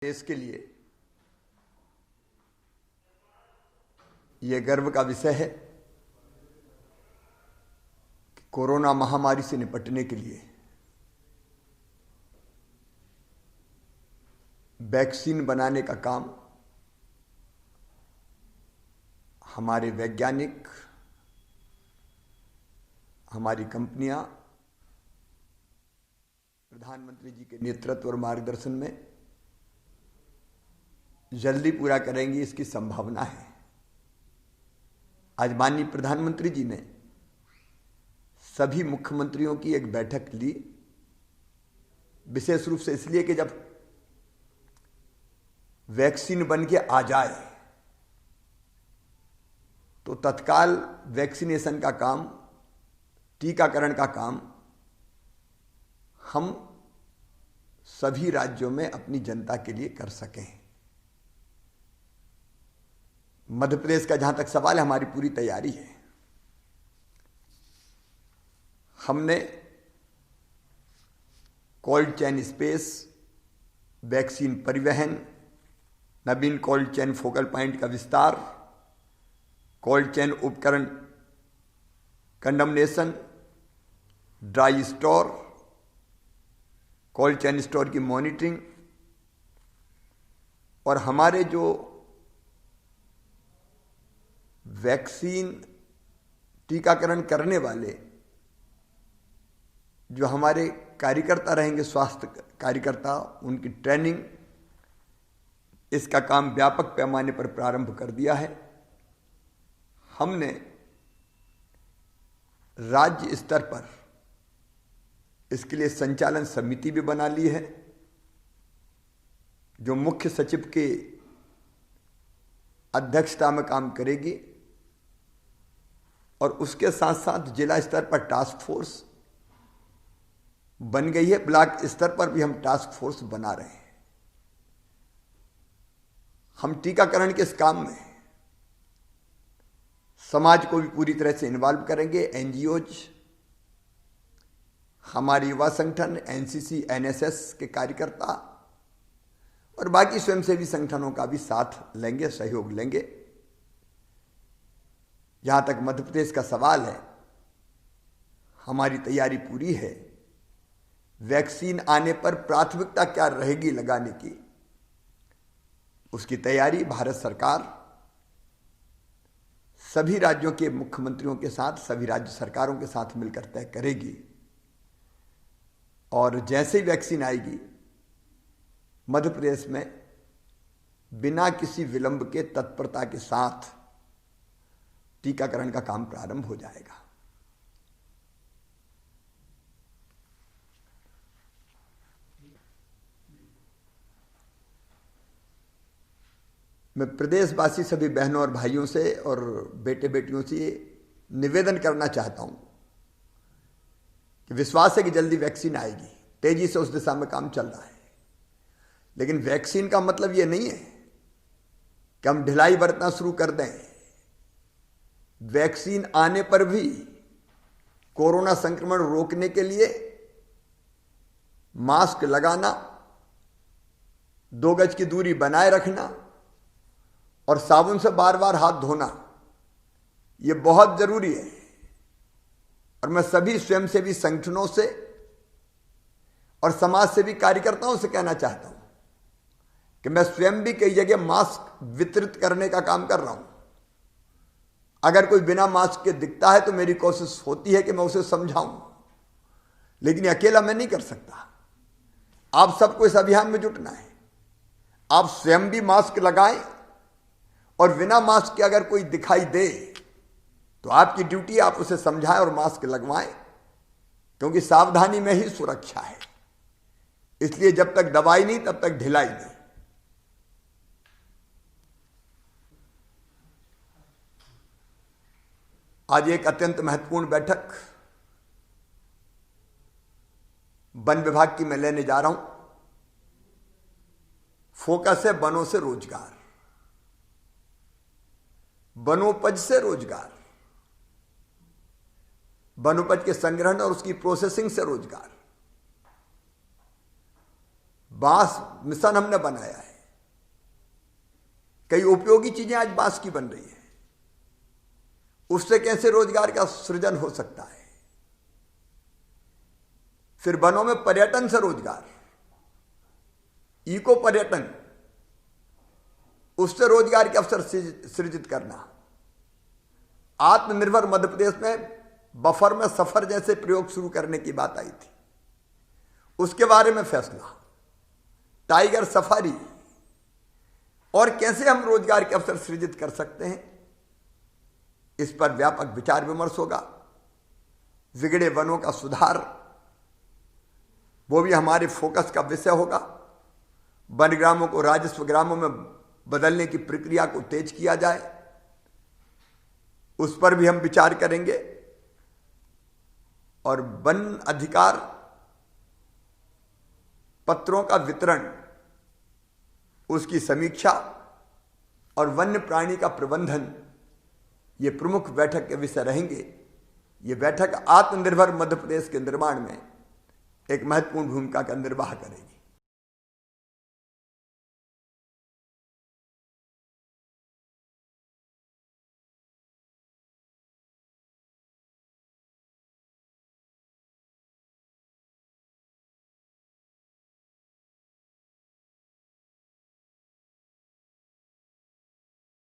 देश के लिए यह गर्व का विषय है कि कोरोना महामारी से निपटने के लिए वैक्सीन बनाने का काम हमारे वैज्ञानिक, हमारी कंपनियां प्रधानमंत्री जी के नेतृत्व और मार्गदर्शन में जल्दी पूरा करेंगी, इसकी संभावना है। आज माननीय प्रधानमंत्री जी ने सभी मुख्यमंत्रियों की एक बैठक ली, विशेष रूप से इसलिए कि जब वैक्सीन बन के आ जाए तो तत्काल वैक्सीनेशन का काम, टीकाकरण का काम हम सभी राज्यों में अपनी जनता के लिए कर सकें। मध्य प्रदेश का जहां तक सवाल है, हमारी पूरी तैयारी है। हमने कोल्ड चेन स्पेस, वैक्सीन परिवहन, नवीन कोल्ड चेन फोकल पॉइंट का विस्तार, कोल्ड चेन उपकरण condemnation, dry store, cold chain store की मॉनिटरिंग और हमारे जो वैक्सीन टीकाकरण करने वाले जो हमारे कार्यकर्ता रहेंगे, स्वास्थ्य कार्यकर्ता, उनकी ट्रेनिंग, इसका काम व्यापक पैमाने पर प्रारंभ कर दिया है। हमने राज्य स्तर पर इसके लिए संचालन समिति भी बना ली है, जो मुख्य सचिव के अध्यक्षता में काम करेगी और उसके साथ साथ जिला स्तर पर टास्क फोर्स बन गई है। ब्लॉक स्तर पर भी हम टास्क फोर्स बना रहे हैं। हम टीकाकरण के इस काम में समाज को भी पूरी तरह से इन्वॉल्व करेंगे। एनजीओज, हमारे युवा संगठन, एनसीसी, एनएसएस के कार्यकर्ता और बाकी स्वयंसेवी संगठनों का भी साथ लेंगे, सहयोग लेंगे। जहां तक मध्य प्रदेश का सवाल है, हमारी तैयारी पूरी है। वैक्सीन आने पर प्राथमिकता क्या रहेगी लगाने की, उसकी तैयारी भारत सरकार सभी राज्यों के मुख्यमंत्रियों के साथ, सभी राज्य सरकारों के साथ मिलकर तय करेगी। और जैसे ही वैक्सीन आएगी, मध्य प्रदेश में बिना किसी विलंब के तत्परता के साथ टीकाकरण का काम प्रारंभ हो जाएगा। मैं प्रदेशवासी सभी बहनों और भाइयों से और बेटे बेटियों से निवेदन करना चाहता हूं कि विश्वास है कि जल्दी वैक्सीन आएगी, तेजी से उस दिशा में काम चल रहा है। लेकिन वैक्सीन का मतलब यह नहीं है कि हम ढिलाई बरतना शुरू कर दें। वैक्सीन आने पर भी कोरोना संक्रमण रोकने के लिए मास्क लगाना, 2 गज की दूरी बनाए रखना और साबुन से बार बार हाथ धोना, यह बहुत जरूरी है। और मैं सभी स्वयंसेवी संगठनों से और समाज सेवी कार्यकर्ताओं से कहना चाहता हूं कि मैं स्वयं भी कई जगह मास्क वितरित करने का काम कर रहा हूं। अगर कोई बिना मास्क के दिखता है तो मेरी कोशिश होती है कि मैं उसे समझाऊं, लेकिन अकेला मैं नहीं कर सकता। आप सबको इस अभियान में जुटना है। आप स्वयं भी मास्क लगाएं और बिना मास्क के अगर कोई दिखाई दे तो आपकी ड्यूटी, आप उसे समझाएं और मास्क लगवाएं, क्योंकि सावधानी में ही सुरक्षा है। इसलिए जब तक दवाई नहीं तब तक ढिलाई नहीं। आज एक अत्यंत महत्वपूर्ण बैठक वन विभाग की मैं लेने जा रहा हूं। फोकस है वनों से रोजगार, वनोपज से रोजगार, वनोपज के संग्रहण और उसकी प्रोसेसिंग से रोजगार। बांस मिशन हमने बनाया है। कई उपयोगी चीजें आज बांस की बन रही है, उससे कैसे रोजगार का सृजन हो सकता है। फिर वनों में पर्यटन से रोजगार, इको पर्यटन, उससे रोजगार के अवसर सृजित करना। आत्मनिर्भर मध्य प्रदेश में बफर में सफर जैसे प्रयोग शुरू करने की बात आई थी, उसके बारे में फैसला। टाइगर सफारी और कैसे हम रोजगार के अवसर सृजित कर सकते हैं, इस पर व्यापक विचार विमर्श होगा। बिगड़े वनों का सुधार, वो भी हमारे फोकस का विषय होगा। वन ग्रामों को राजस्व ग्रामों में बदलने की प्रक्रिया को तेज किया जाए, उस पर भी हम विचार करेंगे। और वन अधिकार पत्रों का वितरण, उसकी समीक्षा और वन्य प्राणी का प्रबंधन, ये प्रमुख बैठक के विषय रहेंगे। ये बैठक आत्मनिर्भर मध्य प्रदेश के निर्माण में एक महत्वपूर्ण भूमिका का निर्वाह करेगी।